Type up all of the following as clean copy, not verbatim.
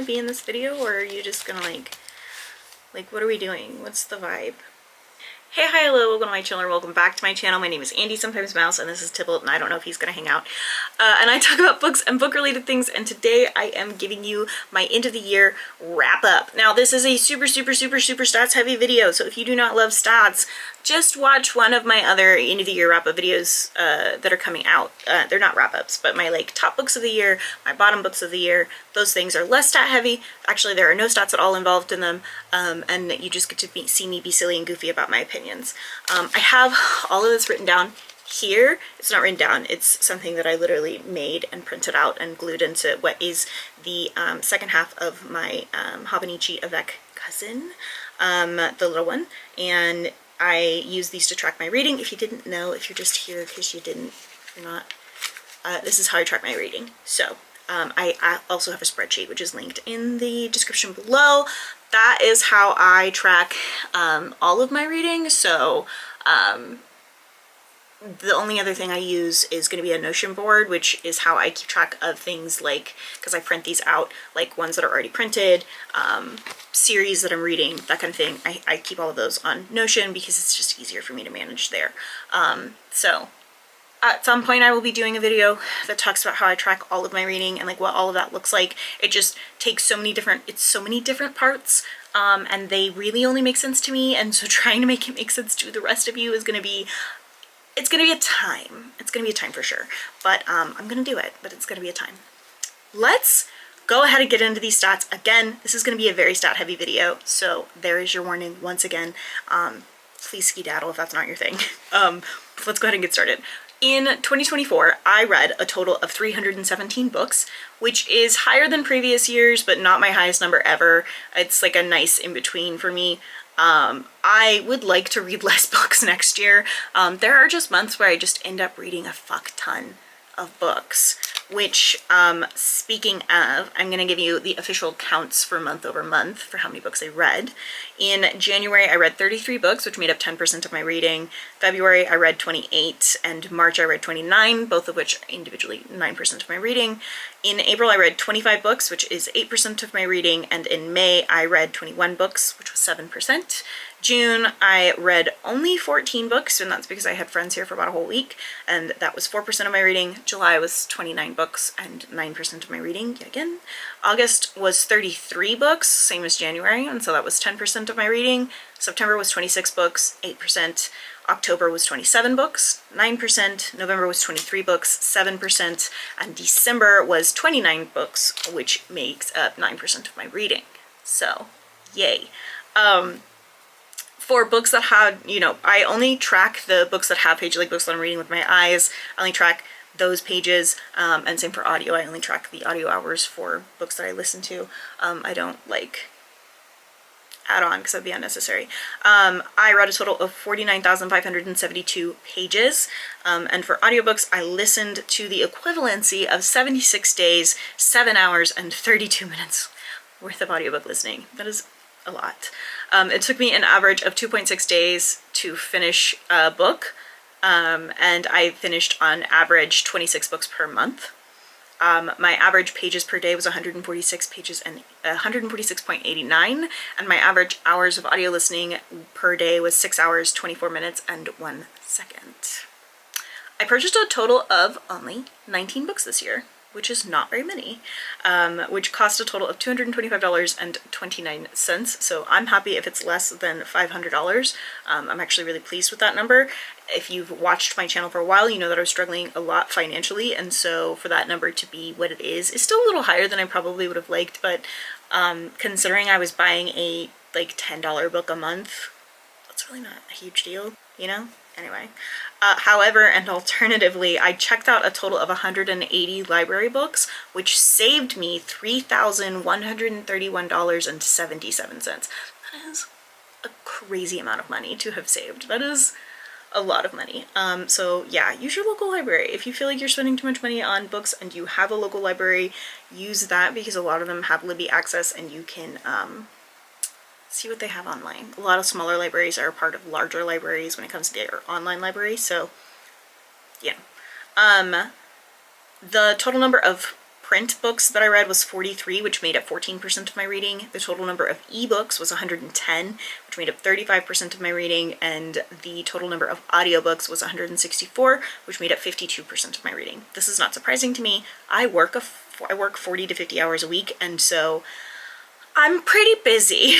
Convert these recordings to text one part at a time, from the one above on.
be in this video, or are you just gonna like what are we doing? What's the vibe? Hey, hi, hello, welcome to my channel, or welcome back to my channel. My name is Andy, sometimes Mouse, and this is Tybalt, and I don't know if he's gonna hang out. And I talk about books and book-related things, and today I am giving you my end of the year wrap-up. Now, this is a super stats-heavy video, so if you do not love stats, just watch one of my other end of the year wrap-up videos that are coming out. They're not wrap-ups, but my like top books of the year, my bottom books of the year, those things are less stat-heavy. Actually, there are no stats at all involved in them, and you just get to see me be silly and goofy about my opinions. I have all of this written down here. It's not written down, it's something that I literally made and printed out and glued into what is the second half of my Hobonichi Avec cousin, the little one, and I use these to track my reading. If you didn't know, if you're just here because you didn't, you're not, this is how I track my reading. So I also have a spreadsheet which is linked in the description below. That is how I track all of my reading. So the only other thing I use is going to be a Notion board, which is how I keep track of things like, because I print these out, like ones that are already printed, series that I'm reading, that kind of thing. I keep all of those on Notion because it's just easier for me to manage there. So at some point I will be doing a video that talks about how I track all of my reading and like what all of that looks like. It just takes so many different parts, and they really only make sense to me, and so trying to make it make sense to the rest of you is going to be, it's going to be a time. It's going to be a time for sure, but I'm going to do it, but it's going to be a time. Let's go ahead and get into these stats. Again, this is going to be a very stat heavy video, so there is your warning once again. Please skedaddle if that's not your thing. Let's go ahead and get started. In 2024, I read a total of 317 books, which is higher than previous years, but not my highest number ever. It's like a nice in-between for me. I would like to read less books next year. There are just months where I just end up reading a fuck ton of books, which, speaking of, I'm going to give you the official counts for month over month for how many books I read. In January, I read 33 books, which made up 10% of my reading. February, I read 28, and March, I read 29, both of which are individually 9% of my reading. In April, I read 25 books, which is 8% of my reading, and in May, I read 21 books, which was 7%. June, I read only 14 books, and that's because I had friends here for about a whole week, and that was 4% of my reading. July was 29 books and 9% of my reading, yet again. August was 33 books, same as January, and so that was 10% of my reading. September was 26 books, 8%. October was 27 books, 9%. November was 23 books, 7%. And December was 29 books, which makes up 9% of my reading. So, yay. For books that had, you know, I only track the books that have pages, like books that I'm reading with my eyes. I only track those pages, and same for audio. I only track the audio hours for books that I listen to. I don't like add on because that'd be unnecessary. I read a total of 49,572 pages, and for audiobooks I listened to the equivalency of 76 days, 7 hours, and 32 minutes worth of audiobook listening. That is a lot. It took me an average of 2.6 days to finish a book, and I finished on average 26 books per month. My average pages per day was 146 pages and 146.89, and my average hours of audio listening per day was 6 hours, 24 minutes, and 1 second. I purchased a total of only 19 books this year, which is not very many, which cost a total of $225.29. So I'm happy if it's less than $500. I'm actually really pleased with that number. If you've watched my channel for a while, you know that I was struggling a lot financially, and so for that number to be what it is still a little higher than I probably would have liked, but considering I was buying a like $10 book a month, that's really not a huge deal, you know? Anyway, however, and alternatively, I checked out a total of 180 library books, which saved me $3,131.77. That is a crazy amount of money to have saved. That is a lot of money. So yeah, use your local library. If you feel like you're spending too much money on books and you have a local library, use that because a lot of them have Libby access and you can see what they have online. A lot of smaller libraries are a part of larger libraries when it comes to their online library, so yeah. The total number of print books that I read was 43, which made up 14% of my reading. The total number of ebooks was 110, which made up 35% of my reading, and the total number of audiobooks was 164, which made up 52% of my reading. This is not surprising to me. I work 40 to 50 hours a week, and so I'm pretty busy.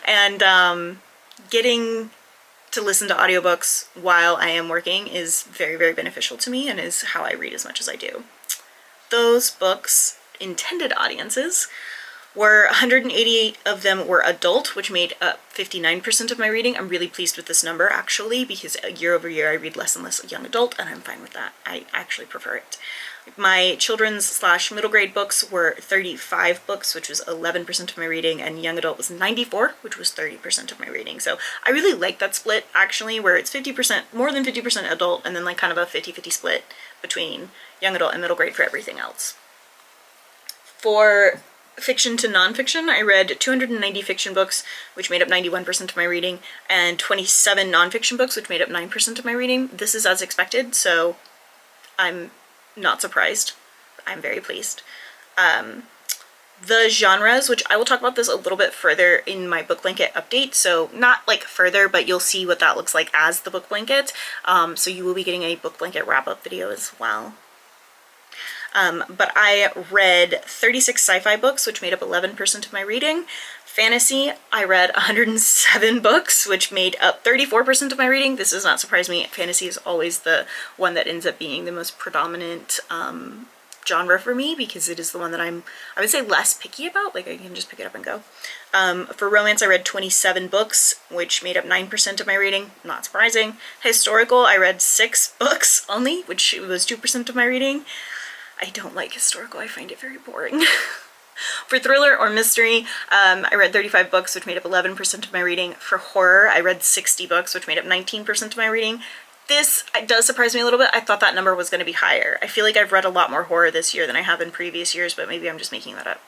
And getting to listen to audiobooks while I am working is very, very beneficial to me and is how I read as much as I do. Those books' intended audiences were 188 of them were adult, which made up 59% of my reading. I'm really pleased with this number, actually, because year over year I read less and less young adult, and I'm fine with that. I actually prefer it. My children's / middle grade books were 35 books, which was 11% of my reading, and young adult was 94, which was 30% of my reading. So I really like that split, actually, where it's 50%, more than 50% adult, and then like kind of a 50-50 split between young adult and middle grade for everything else. For fiction to nonfiction, I read 290 fiction books, which made up 91% of my reading, and 27 nonfiction books, which made up 9% of my reading. This is as expected, so I'm not surprised. I'm very pleased. The genres, which I will talk about this a little bit further in my book blanket update, so not like further, but you'll see what that looks like as the book blanket. So you will be getting a book blanket wrap-up video as well. But I read 36 sci-fi books, which made up 11% of my reading. Fantasy, I read 107 books, which made up 34% of my reading. This does not surprise me. Fantasy is always the one that ends up being the most predominant genre for me, because it is the one that I would say less picky about. Like, I can just pick it up and go. For romance, I read 27 books, which made up 9% of my reading. Not surprising. Historical, I read 6 books only, which was 2% of my reading. I don't like historical. I find it very boring. For thriller or mystery, I read 35 books, which made up 11% of my reading. For horror, I read 60 books, which made up 19% of my reading. This does surprise me a little bit. I thought that number was going to be higher. I feel like I've read a lot more horror this year than I have in previous years, but maybe I'm just making that up.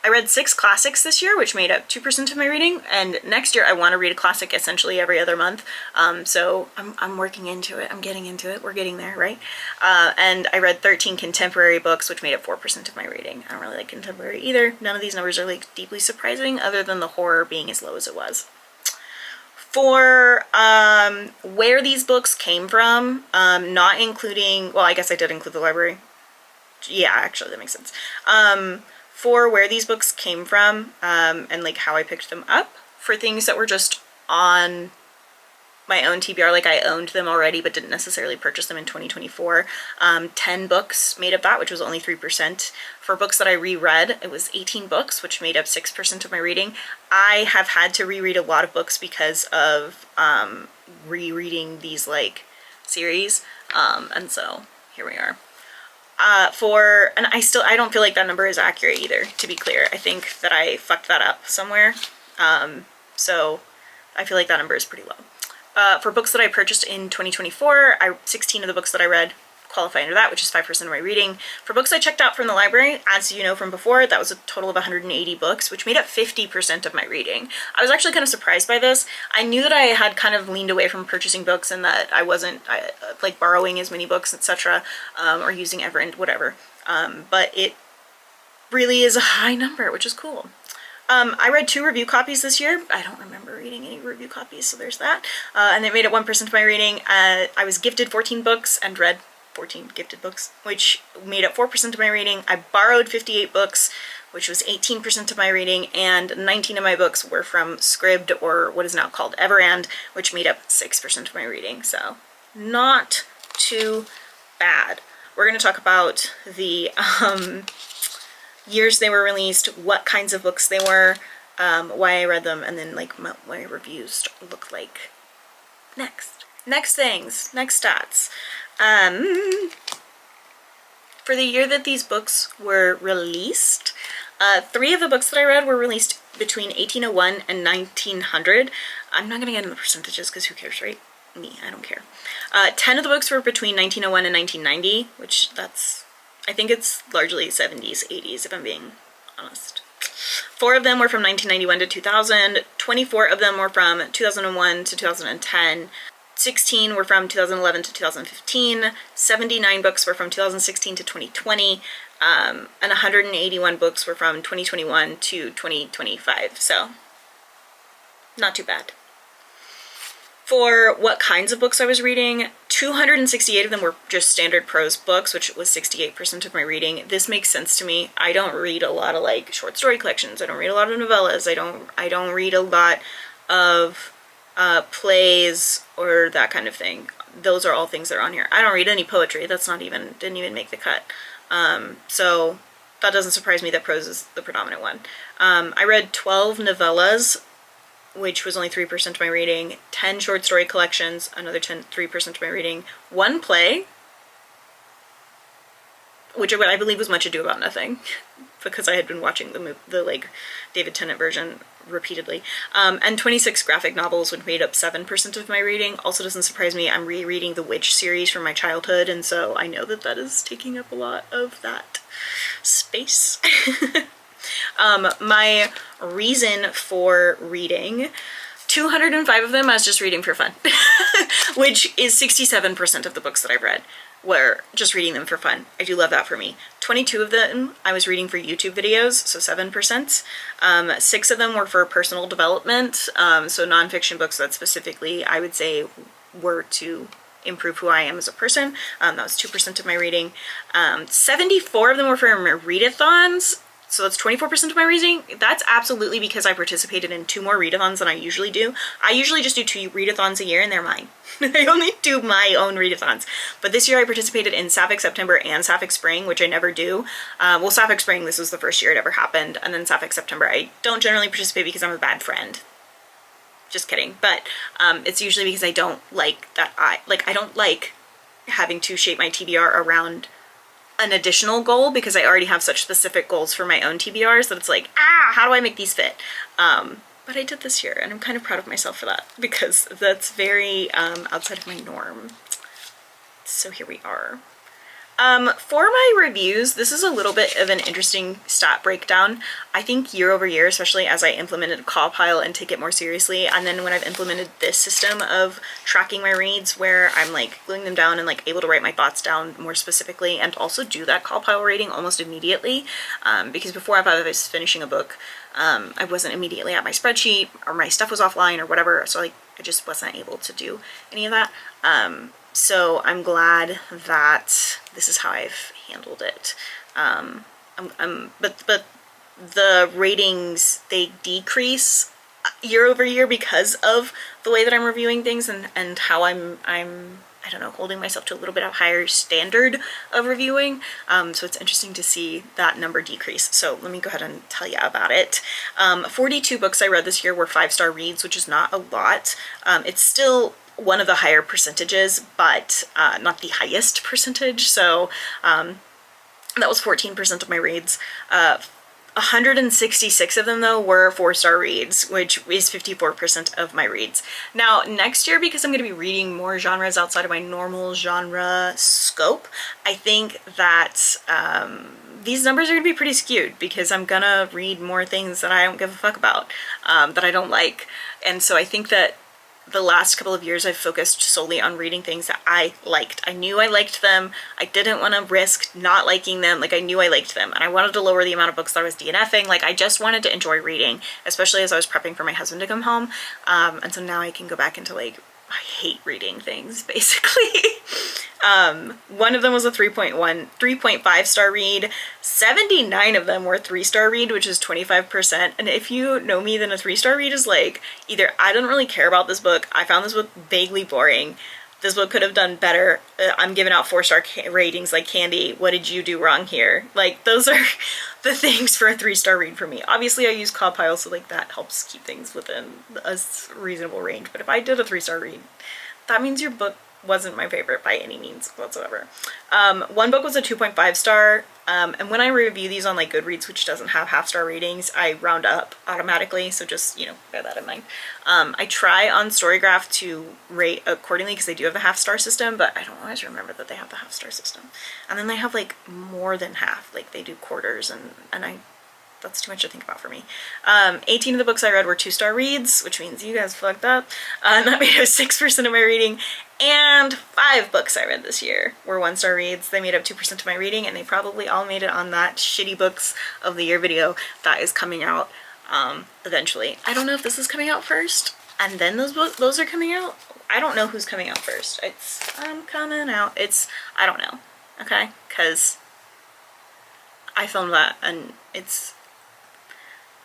I read 6 classics this year, which made up 2% of my reading, and next year I want to read a classic essentially every other month, so I'm working into it. I'm getting into it. We're getting there, right? And I read 13 contemporary books, which made up 4% of my reading. I don't really like contemporary either. None of these numbers are like deeply surprising, other than the horror being as low as it was. For where these books came from, not including, well, I guess I did include the library. Yeah, actually, that makes sense. For where these books came from, and like how I picked them up, for things that were just on my own TBR, like I owned them already but didn't necessarily purchase them in 2024. 10 books made up that, which was only 3%. For books that I reread, it was 18 books, which made up 6% of my reading. I have had to reread a lot of books because of rereading these like series, and so here we are. And I don't feel like that number is accurate either, to be clear. I think that I fucked that up somewhere. So I feel like that number is pretty low. For books that I purchased in 2024, 16 of the books that I read qualify under that, which is 5% of my reading. For books I checked out from the library, as you know from before, that was a total of 180 books, which made up 50% of my reading. I was actually kind of surprised by this. I knew that I had kind of leaned away from purchasing books and that I wasn't like borrowing as many books, etc., or using Everend, whatever. But it really is a high number, which is cool. I read 2 review copies this year. I don't remember reading any review copies, so there's that. And it made up 1% of my reading. I was gifted 14 books and read 14 gifted books, which made up 4% of my reading. I borrowed 58 books, which was 18% of my reading, and 19 of my books were from Scribd, or what is now called Everand, which made up 6% of my reading. So not too bad. We're going to talk about the years they were released, what kinds of books they were, why I read them, and then like what my reviews look like. Next things, next stats. For the year that these books were released, 3 of the books that I read were released between 1801 and 1900. I'm not going to get into the percentages because who cares, right? Me, I don't care. 10 of the books were between 1901 and 1990, which I think it's largely 70s, 80s, if I'm being honest. 4 of them were from 1991 to 2000. 24 of them were from 2001 to 2010. 16 were from 2011 to 2015. 79 books were from 2016 to 2020. and 181 books were from 2021 to 2025, so not too bad. For what kinds of books I was reading, 268 of them were just standard prose books, which was 68% of my reading. This makes sense to me. I don't read a lot of like short story collections. I don't read a lot of novellas. I don't read a lot of plays or that kind of thing. Those are all things that are on here. I don't read any poetry. That's not even, didn't even make the cut. So that doesn't surprise me that prose is the predominant one. I read 12 novellas, which was only 3% of my reading, 10 short story collections, another 3% of my reading, one play, which I believe was Much Ado About Nothing, because I had been watching the like David Tennant version repeatedly, and 26 graphic novels, which made up 7% of my reading. Also doesn't surprise me, I'm rereading the Witch series from my childhood, and so I know that that is taking up a lot of that space. My reason for reading, 205 of them I was just reading for fun, which is 67% of the books that I've read were just reading them for fun. I do love that for me. 22 of them I was reading for YouTube videos, so 7%. 6 of them were for personal development, so nonfiction books that specifically I would say were to improve who I am as a person. That was 2% of my reading. 74 of them were for readathons. So that's 24% of my reading. That's absolutely because I participated in 2 more readathons than I usually do. I usually just do 2 readathons a year and they're mine. I only do my own readathons. But this year I participated in Sapphic September and Sapphic Spring, which I never do. Well, Sapphic Spring, this was the first year it ever happened. And then Sapphic September, I don't generally participate because I'm a bad friend. Just kidding. But it's usually because I don't like that I don't like having to shape my TBR around an additional goal, because I already have such specific goals for my own TBRs that it's like, how do I make these fit? But I did this year and I'm kind of proud of myself for that, because that's very outside of my norm. So here we are. For my reviews, this is a little bit of an interesting stat breakdown. I think year over year, especially as I implemented CAWPILE and take it more seriously, and then when I've implemented this system of tracking my reads where I'm like gluing them down and like able to write my thoughts down more specifically and also do that CAWPILE rating almost immediately, because before if I was finishing a book, I wasn't immediately at my spreadsheet or my stuff was offline or whatever, so like I just wasn't able to do any of that. So I'm glad that this is how I've handled it. But the ratings, they decrease year over year because of the way that I'm reviewing things and how I'm I don't know, holding myself to a little bit of higher standard of reviewing. So it's interesting to see that number decrease. So let me go ahead and tell you about it. 42 books I read this year were 5-star reads, which is not a lot. It's still one of the higher percentages, but not the highest percentage. So that was 14% of my reads. 166 of them though were 4-star reads, which is 54% of my reads. Now next year, because I'm going to be reading more genres outside of my normal genre scope, I think that these numbers are going to be pretty skewed, because I'm going to read more things that I don't give a fuck about, that I don't like. And so I think that the last couple of years I've focused solely on reading things that I liked. I knew I liked them. I didn't want to risk not liking them. Like, I knew I liked them and I wanted to lower the amount of books that I was DNFing. Like, I just wanted to enjoy reading, especially as I was prepping for my husband to come home. And so now I can go back into like, I hate reading things basically. One of them was a 3.5 star read. 79 of them were 3-star read, which is 25%. And if you know me, then a 3-star read is like, either I don't really care about this book, I found this book vaguely boring, this book could have done better, I'm giving out 4-star ratings like candy, what did you do wrong here? Like, those are the things for a 3-star read for me. Obviously I use CAWPILE, so like that helps keep things within a reasonable range. But if I did a 3-star read, that means your book wasn't my favorite by any means whatsoever. One book was a 2.5 star, and when I review these on like Goodreads, which doesn't have half-star ratings, I round up automatically, so just, you know, bear that in mind. I try on Storygraph to rate accordingly because they do have the half-star system, but I don't always remember that they have the half-star system. And then they have like more than half, like they do quarters, and that's too much to think about for me. 18 of the books I read were 2-star reads, which means you guys fucked up. And that made up 6% of my reading. And 5 books I read this year were 1-star reads. They made up 2% of my reading, and they probably all made it on that shitty books of the year video that is coming out eventually. I don't know if this is coming out first and then those are coming out. I don't know who's coming out first. It's coming out. I don't know. Okay, because I filmed that and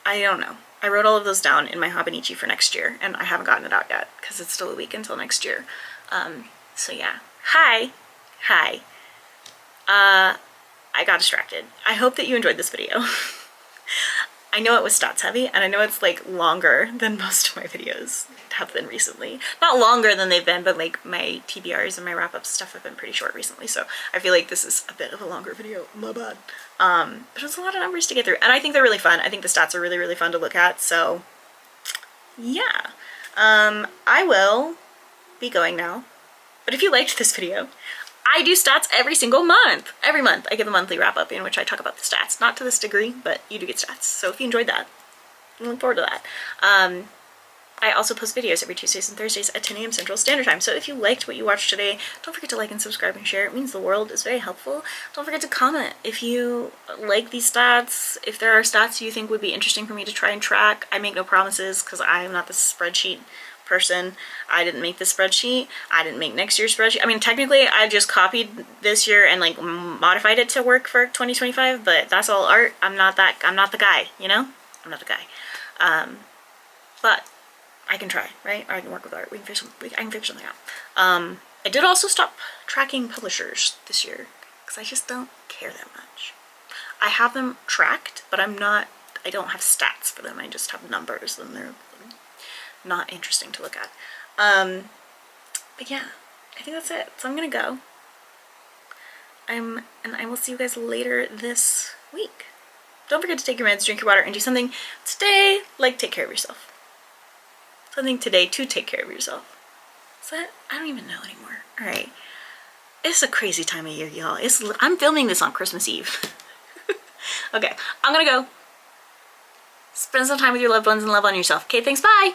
I don't know. I wrote all of those down in my Hobonichi for next year, and I haven't gotten it out yet because it's still a week until next year. So yeah. Hi. I got distracted. I hope that you enjoyed this video. I know it was stats heavy, and I know it's like longer than most of my videos have been recently. Not longer than they've been, but like my TBRs and my wrap-up stuff have been pretty short recently, so I feel like this is a bit of a longer video. My bad. But it's a lot of numbers to get through, and I think they're really fun. I think the stats are really, really fun to look at, so yeah. I will be going now, but if you liked this video, I do stats every single month. Every month I give a monthly wrap-up in which I talk about the stats. Not to this degree, but you do get stats. So if you enjoyed that, I look forward to that. I also post videos every Tuesdays and Thursdays at 10 a.m. Central Standard Time. So if you liked what you watched today, don't forget to like and subscribe and share. It means the world. It's very helpful. Don't forget to comment if you like these stats, if there are stats you think would be interesting for me to try and track. I make no promises because I am not the spreadsheet person. I didn't make this spreadsheet. I didn't make next year's spreadsheet. I mean, technically I just copied this year and like modified it to work for 2025, but that's all art. I'm not the guy, you know? I'm not the guy. But I can try, right? Or I can work with art. I can figure something out. I did also stop tracking publishers this year because I just don't care that much. I have them tracked, but I don't have stats for them. I just have numbers, and they're not interesting to look at. But yeah, I think that's it. So I'm gonna go. And I will see you guys later this week. Don't forget to take your meds, drink your water, and do something today, like take care of yourself. Something today to take care of yourself. Is that? I don't even know anymore. All right. It's a crazy time of year, y'all. I'm filming this on Christmas Eve. Okay, I'm gonna go. Spend some time with your loved ones and love on yourself. Okay, thanks, bye!